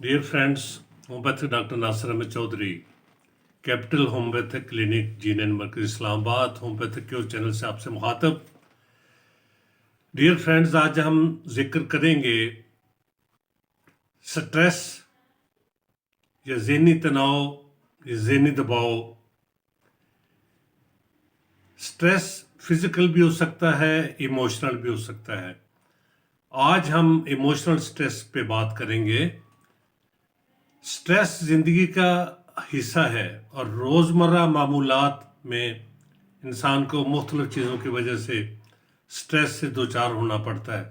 Dear friends, homeopathic doctor Nasir Ahmad Chaudhry, capital homeopathic clinic जीनन मरकज Islamabad homeopathic cure channel से आपसे मुखातब। डियर फ्रेंड्स, आज हम जिक्र करेंगे स्ट्रेस या ज़हनी तनाव या ज़हनी दबाव। स्ट्रेस फिजिकल भी हो सकता है, इमोशनल भी हो सकता है। आज हम इमोशनल स्ट्रेस पे बात करेंगे। स्ट्रेस ज़िंदगी का हिस्सा है और रोज़मर्रा मामूलात में इंसान को मुख्तलिफ़ चीज़ों की वजह से स्ट्रेस से दो चार होना पड़ता है।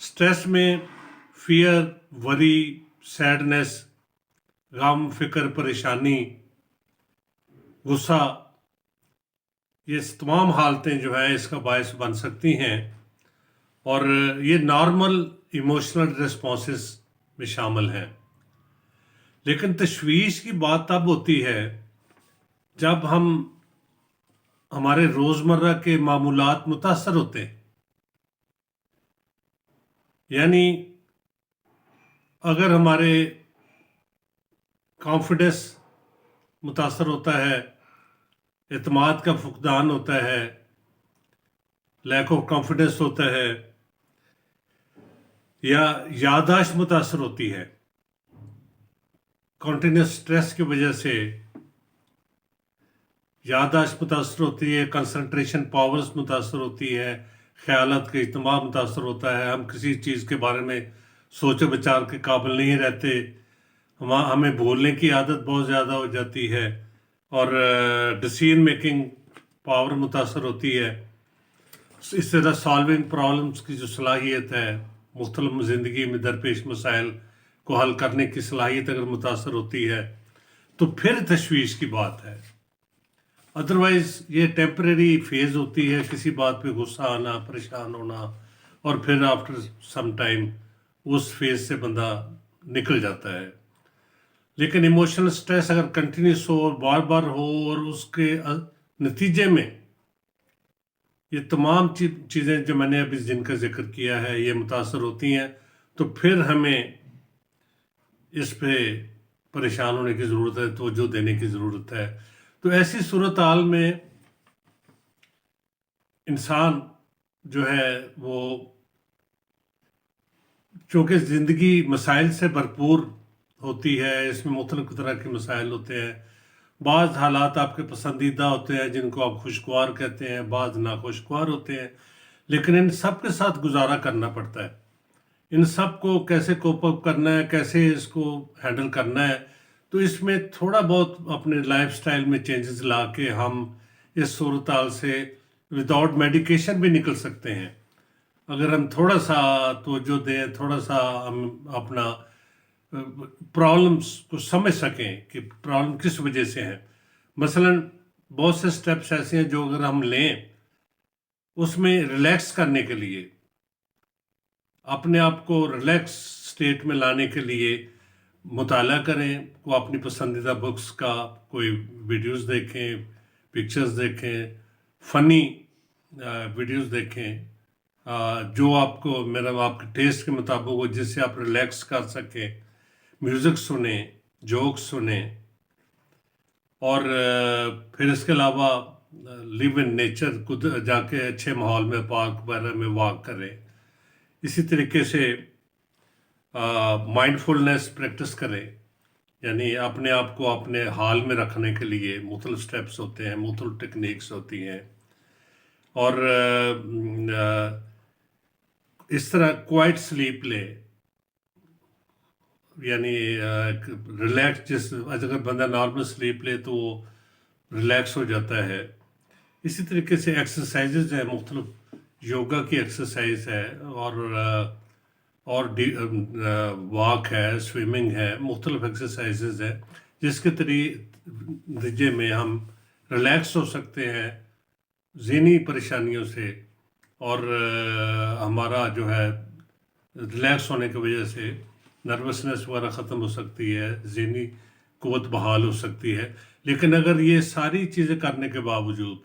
स्ट्रेस में फियर, वरी, सैडनेस, गम, फिक्र, परेशानी, गुस्सा, ये तमाम हालतें जो है इसका बायस बन सकती हैं और ये नॉर्मल इमोशनल रिस्पॉन्सेस में शामिल हैं। लेकिन तशवीश की बात तब होती है जब हमारे रोज़मर्रा के मामूलात मुतासर होते हैं। यानी अगर हमारे कॉन्फिडेंस मुतासर होता है, एतमाद का फुकदान होता है, लैक ऑफ कॉन्फिडेंस होता है, या याददाश्त मुतासर होती है कंटिन्यूस स्ट्रेस की वजह से, याददाश्त मुतासर होती है, कंसंट्रेशन पावर्स मुतासर होती है, ख्यालात का इज्तिमा मुतासर होता है, हम किसी चीज़ के बारे में सोचे विचार के काबिल नहीं रहते, हमें भूलने की आदत बहुत ज़्यादा हो जाती है और डिसीजन मेकिंग पावर मुतासर होती है। इस तरह सॉल्विंग प्रॉब्लम्स की जो सलाहियत है, मुख्तलिफ ज़िंदगी में दरपेश मसाइल को हल करने की सलाहियत अगर मुतासर होती है तो फिर तशवीश की बात है। अदरवाइज़ ये टेम्परेरी फेज़ होती है, किसी बात पे गुस्सा आना, परेशान होना, और फिर आफ्टर सम टाइम उस फेज़ से बंदा निकल जाता है। लेकिन इमोशनल स्ट्रेस अगर कंटिन्यूस हो, बार बार हो और उसके नतीजे में ये तमाम चीज़ें जो मैंने अभी जिनका जिक्र किया है ये मुतासर होती हैं, तो फिर हमें इस पे परेशान होने की ज़रूरत है, तवज्जो देने की ज़रूरत है। तो ऐसी सूरत हाल में इंसान जो है वो, चूँकि ज़िंदगी मसाइल से भरपूर होती है, इसमें मुख्तलिफ़ तरह के मसाइल होते हैं। बाज़ हालात आपके पसंदीदा होते हैं जिनको आप खुशगवार कहते हैं, बाज़ नाखुशगवार होते हैं, लेकिन इन सब के साथ गुजारा करना पड़ता है। इन सब को कैसे कोप अप करना है, कैसे इसको हैंडल करना है, तो इसमें थोड़ा बहुत अपने लाइफस्टाइल में चेंजेस ला के हम इस सूरत हाल से विदाउट मेडिकेशन भी निकल सकते हैं। अगर हम थोड़ा सा तवज्जो दें, थोड़ा सा हम अपना प्रॉब्लम्स को समझ सकें कि प्रॉब्लम किस वजह से है। मसलन बहुत से स्टेप्स ऐसे हैं जो अगर हम लें, उसमें रिलैक्स करने के लिए, अपने आप को रिलैक्स स्टेट में लाने के लिए मुताला करें, को अपनी पसंदीदा बुक्स का कोई वीडियोस देखें, पिक्चर्स देखें, फ़नी वीडियोस देखें, जो आपको आपके टेस्ट के मुताबिक हो, जिससे आप रिलैक्स कर सकें। म्यूज़िक सुने, जोक्स सुने, और फिर इसके अलावा लिव इन नेचर, खुद जाके अच्छे माहौल में, पार्क वगैरह में वॉक करें। इसी तरीके से माइंडफुलनेस प्रैक्टिस करें, यानी अपने आप को अपने हाल में रखने के लिए मुख्तलिफ स्टेप्स होते हैं, मुख्तलिफ टेक्निक्स होती हैं। और इस तरह क्वाइट स्लीप ले, यानी रिलैक्स, अगर बंदा नॉर्मल स्लीप ले तो वो रिलैक्स हो जाता है। इसी तरीके से एक्सरसाइजेज है, मुख्तलिफ योगा की एक्सरसाइज है, और वॉक है, स्विमिंग है, मुख्तलिफ एक्सरसाइजेज है जिसके नतीजे में हम रिलैक्स हो सकते हैं ज़हनी परेशानियों से, और हमारा जो है रिलैक्स होने की वजह से नर्वसनेस वगैरह ख़त्म हो सकती है, ज़हनी क़ुव्वत बहाल हो सकती है। लेकिन अगर ये सारी चीज़ें करने के बावजूद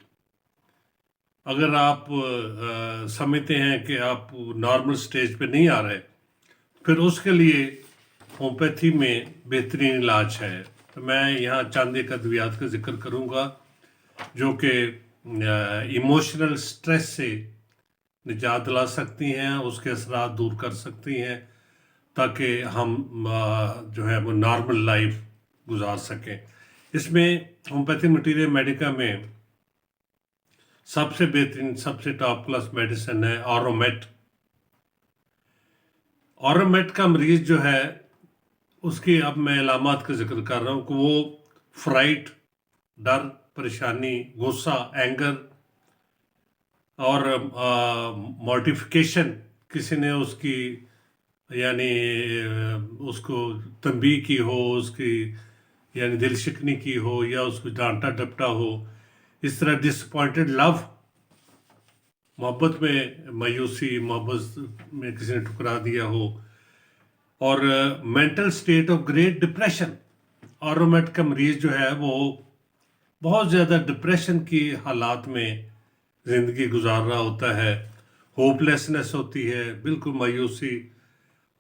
अगर आप समझते हैं कि आप नॉर्मल स्टेज पे नहीं आ रहे, फिर उसके लिए ہومیوپیتھی میں بہترین علاج ہے. تو میں یہاں چند ایک ادویات کا ذکر کروں گا جو کہ ایموشنل سٹریس سے نجات دلا سکتی ہیں، اس کے اثرات دور کر سکتی ہیں تاکہ ہم جو ہے وہ نارمل لائف گزار سکیں. اس میں ہومیوپیتھی مٹیریل میڈیکا میں سب سے بہترین، سب سے ٹاپ کلاس میڈیسن ہے آرومیٹ. آرومیٹ کا مریض جو ہے اس کی اب میں علامات کا ذکر کر رہا ہوں کہ وہ فرائٹ، ڈر، پریشانی، غصہ، اینگر اور مورٹیفیکیشن، کسی نے اس کی یعنی اس کو تنبیہ کی ہو، اس کی یعنی دل شکنی کی ہو یا اس کو ڈانٹا ڈپٹا ہو، اس طرح ڈس اپوائنٹڈ لو، محبت میں مایوسی، محبت میں کسی نے ٹھکرا دیا ہو، اور mental state of great depression. آرومیٹ کا مریض جو ہے وہ بہت زیادہ ڈپریشن کی حالات میں زندگی گزار رہا ہوتا ہے، ہوپ لیسنس ہوتی ہے، بالکل مایوسی،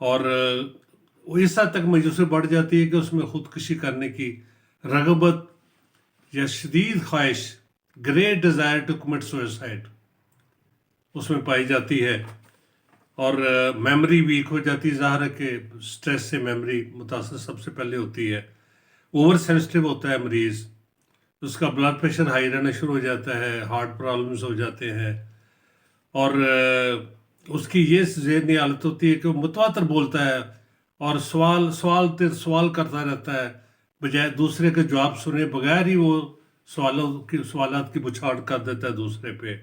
اور وہ اس حد تک مایوسی بڑھ جاتی ہے کہ اس میں خودکشی کرنے کی رغبت یا شدید خواہش، great desire to commit suicide, اس میں پائی جاتی ہے. اور میموری ویک ہو جاتی ہے. ظاہر ہے کہ سٹریس سے میموری متاثر سب سے پہلے ہوتی ہے. اوور سینسٹیو ہوتا ہے مریض، اس کا بلڈ پریشر ہائی رہنا شروع ہو جاتا ہے، ہارٹ پرابلمز ہو جاتے ہیں، اور اس کی یہ ذہنی حالت ہوتی ہے کہ وہ متواتر بولتا ہے اور سوال کرتا رہتا ہے، بجائے دوسرے کا جواب سنے بغیر ہی وہ سوالات کی بچھاڑ کر دیتا ہے دوسرے پہ.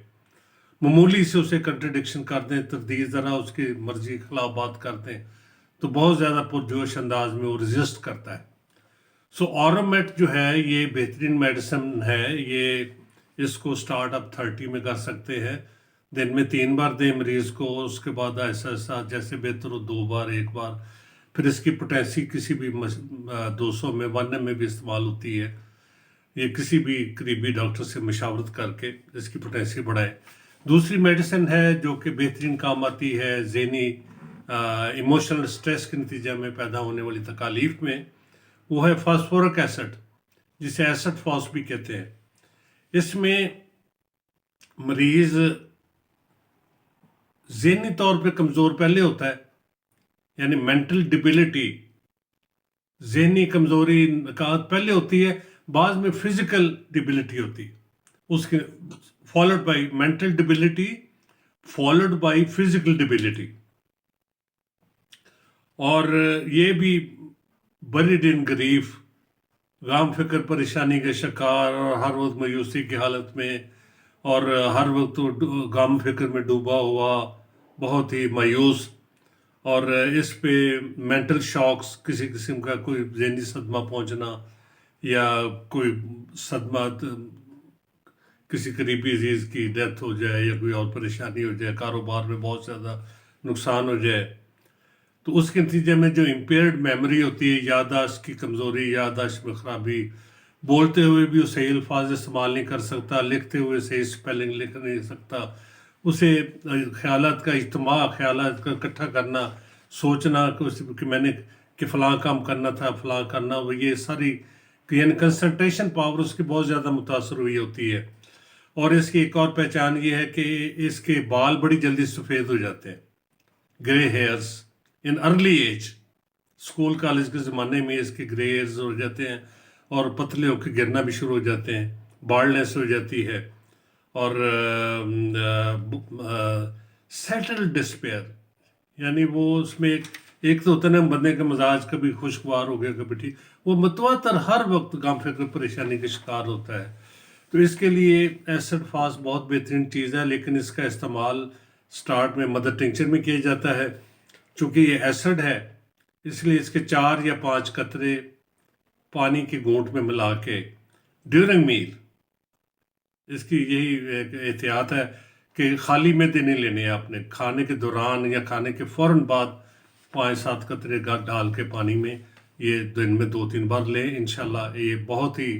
معمولی سے اسے کنٹرڈکشن کر دیں، تردید ذرا اس کی مرضی کے خلاف بات کر دیں تو بہت زیادہ پرجوش انداز میں وہ ریزسٹ کرتا ہے. سو آرومیٹ جو ہے یہ بہترین میڈیسن ہے. یہ اس کو سٹارٹ اپ 30 میں کر سکتے ہیں. دن میں 3 بار دیں مریض کو، اس کے بعد ایسا ایسا جیسے بہتر ہو 2 بار، 1 بار. پھر اس کی پوٹینسی کسی بھی 200 میں 1 میں بھی استعمال ہوتی ہے. یہ کسی بھی قریبی ڈاکٹر سے مشاورت کر کے اس کی پوٹینسی بڑھائے. دوسری میڈیسن ہے جو کہ بہترین کام آتی ہے ذہنی ایموشنل سٹریس کے نتیجہ میں پیدا ہونے والی تکالیف میں، وہ ہے فاسفورک ایسڈ، جسے ایسڈ فاس بھی کہتے ہیں. اس میں مریض ذہنی طور پہ کمزور پہلے ہوتا ہے، یعنی مینٹل ڈیبلٹی، ذہنی کمزوری نکات پہلے ہوتی ہے، بعض میں فزیکل ڈیبلٹی ہوتی ہے. اس کے followed by mental debility, followed by physical debility. اور یہ بھی بریڈ ان گریف، غم، فکر، پریشانی کے شکار، اور ہر وقت مایوسی کی حالت میں، اور ہر وقت غم فکر میں ڈوبا ہوا، بہت ہی مایوس. اور اس پہ مینٹل شاکس، کسی قسم کا کوئی ذہنی صدمہ پہنچنا یا کوئی صدمہ، کسی قریبی عزیز کی ڈیتھ ہو جائے یا کوئی اور پریشانی ہو جائے، کاروبار میں بہت زیادہ نقصان ہو جائے، تو اس کے نتیجے میں جو امپیئرڈ میموری ہوتی ہے، یادداشت کی کمزوری، یادداشت میں خرابی، بولتے ہوئے بھی وہ صحیح الفاظ استعمال نہیں کر سکتا، لکھتے ہوئے صحیح سپیلنگ لکھ نہیں سکتا، اسے خیالات کا اجتماع، خیالات کا اکٹھا کرنا، سوچنا کہ میں نے کہ فلاں کام کرنا تھا، فلاں کرنا، وہ یہ ساری یعنی کنسنٹریشن پاور اس کی بہت زیادہ متاثر ہوئی ہوتی ہے. اور اس کی ایک اور پہچان یہ ہے کہ اس کے بال بڑی جلدی سفید ہو جاتے ہیں، grey hairs in early age. School college کے زمانے میں اس کے گرے ہیئرز ہو جاتے ہیں اور پتلے ہو کے گرنا بھی شروع ہو جاتے ہیں، بالڈنس ہو جاتی ہے. اور سیٹل ڈسپیئر، یعنی وہ اس میں ایک تو ہوتا ہے نا بندے کا مزاج کبھی خوشگوار ہو گیا کبھی ٹھیک، وہ متواتر ہر وقت غم فکر پریشانی کا شکار ہوتا ہے. تو اس کے لیے ایسڈ فاس بہت بہترین چیز ہے، لیکن اس کا استعمال سٹارٹ میں مدر ٹنکچر میں کیا جاتا ہے. چونکہ یہ ایسڈ ہے اس لیے اس کے 4 یا 5 قطرے پانی کی گھونٹ میں ملا کے ڈیورنگ میل، اس کی یہی احتیاط ہے کہ خالی معدے نہیں لینے ہیں آپ نے، کھانے کے دوران یا کھانے کے فوراً بعد 5-7 قطرے ڈال کے پانی میں یہ دن میں 2-3 بار لیں. انشاءاللہ یہ بہت ہی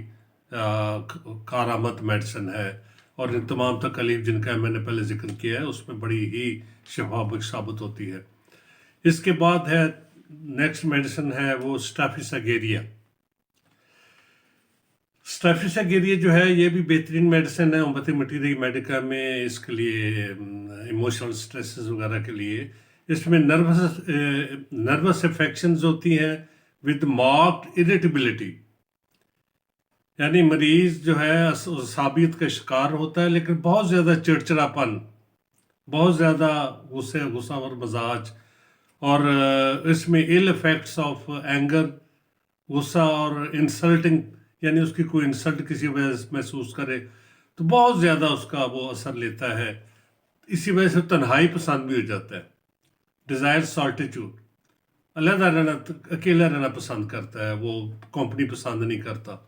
کارآمد میڈیسن ہے، اور ان تمام تکالیف جن کا میں نے پہلے ذکر کیا ہے اس میں بڑی ہی شفا بخش ثابت ہوتی ہے. اس کے بعد ہے नेक्स्ट मेडिसिन है वो स्टाफिसागेरिया। स्टाफिसागेरिया जो है ये भी बेहतरीन मेडिसिन है होम्योपैथिक मटीरियल मेडिका में, इसके लिए इमोशनल स्ट्रेसेस वगैरह के लिए। इसमें नर्वस अफेक्शंस होती हैं विद मार्क्ड इरिटेबिलिटी, यानी मरीज जो है साबियत का शिकार होता है, लेकिन बहुत ज़्यादा चिड़चिड़ापन, बहुत ज़्यादा गुस्सावर मजाज, और इसमें इल इफेक्ट्स ऑफ एंगर, गुस्सा और इंसल्टिंग, यानी उसकी कोई इंसल्ट किसी वजह से महसूस करे तो बहुत ज़्यादा उसका वो असर लेता है। इसी वजह से तन्हाई पसंद भी हो जाता है, डिज़ायर सॉल्टिट्यूड, अलग रहना, अकेला रहना पसंद करता है, वो कंपनी पसंद नहीं करता।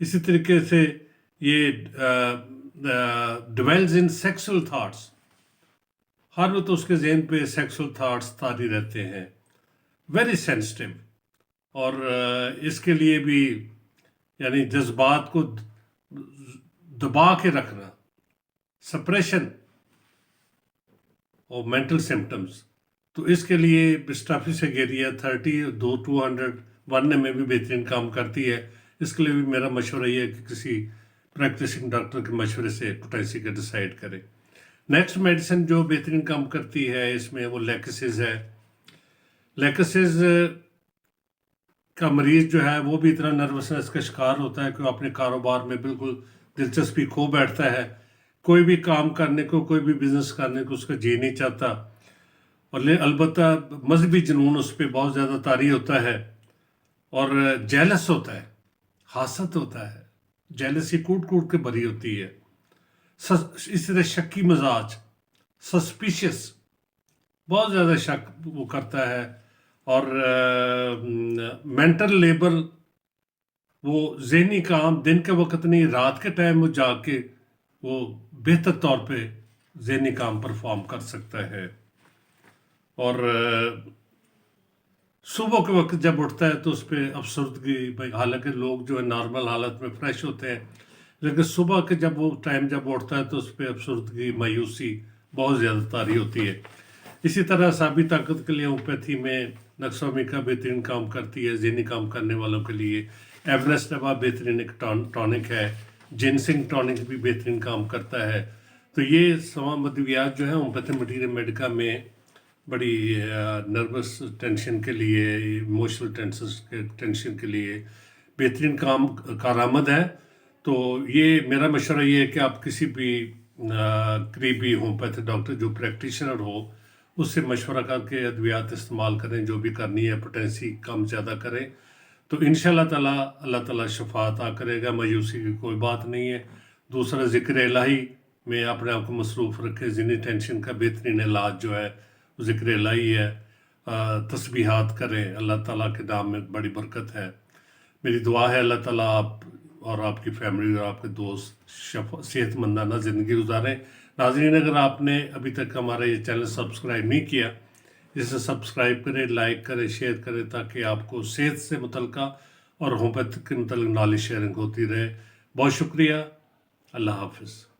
इसी तरीके से ये डिवेल्स इन सेक्सुअल थाट्स, हर वक्त उसके जहन पे सेक्सुअल थाट्स तारी रहते हैं, वेरी सेंसिटिव, और इसके लिए भी यानी जज्बात को दबा के रखना, सप्रेशन और मेंटल सिम्टम्स। तो इसके लिए स्टाफिसागेरिया 201 में भी बेहतरीन काम करती है। इसके लिए भी मेरा मशवरा ये है कि किसी प्रैक्टिसिंग डॉक्टर के मशवरे से पोटेंसी का डिसाइड करें। नेक्स्ट मेडिसिन जो बेहतरीन काम करती है इसमें वो लैक्सिस है। लैक्सिस का मरीज जो है वो भी इतना नर्वसनेस का शिकार होता है कि वो अपने कारोबार में बिल्कुल दिलचस्पी खो बैठता है, कोई भी काम करने को, कोई भी बिजनेस करने को उसका जी नहीं चाहता, और अलबत्ता मजहबी जुनून उस पर बहुत ज़्यादा तारी होता है, और जेलस होता है, हासद होता है, जेलसी कूट कूट के भरी होती है, इस तरह शक्की मजाज, सस्पिशियस, बहुत ज़्यादा शक वो करता है, और मेंटल लेबर, वो जहनी काम दिन के वक्त नहीं रात के टाइम वो जाके वो बेहतर तौर पे जहनी काम परफॉर्म कर सकता है, और सुबह के वक्त जब उठता है तो उस पर अफसरदगी, भाई हालांकि लोग जो है नॉर्मल हालत में फ्रेश होते हैं, लेकिन सुबह के जब वो टाइम जब उठता है तो उस पर अफसरदगी, मायूसी बहुत ज़्यादा तारी होती है। इसी तरह साबी ताकत के लिए होम्योपैथी में नक्सोमिका बेहतरीन काम करती है जहनी काम करने वालों के लिए। एवरेस्ट दवा बेहतरीन एक टॉनिक है, जिनसिंग टॉनिक भी बेहतरीन काम करता है। तो ये तमाम अद्वियात जो है होम्योपैथिक मटीरियल मेडिका में बड़ी नर्वस टेंशन के लिए, इमोशनल टेंशन के लिए बेहतरीन काम कारआमद है। तो ये मेरा मशवरा ये है कि आप किसी भी करीबी होम्योपैथिक डॉक्टर जो प्रैक्टिशनर हो उससे मशवरा करके अद्वियात इस्तेमाल करें, जो भी करनी है, पोटेंसी कम ज़्यादा करें, तो इंशाअल्लाह ताला अल्लाह ताला शफा अता करेगा, मायूसी की कोई बात नहीं है। दूसरा ज़िक्र इलाही में अपने आप को मसरूफ़ रखें, ज़हनी टेंशन का बेहतरीन इलाज जो है वो ज़िक्र इलाही है। तस्बीहात करें, अल्लाह ताला के नाम में बड़ी बरकत है। मेरी दुआ है अल्लाह ताला आप और आपकी फैमिली और आपके दोस्त सेहतमंदाना ज़िंदगी गुजारें। नाज़रीन, अगर आपने अभी तक हमारा ये चैनल सब्सक्राइब नहीं किया, इसे सब्सक्राइब करें, लाइक करें, शेयर करें, ताकि आपको सेहत से मुतल्लिका और होम्योपैथिक के मुतल्लिक नॉलेज शेयरिंग होती रहे। बहुत शुक्रिया, अल्लाह हाफिज़।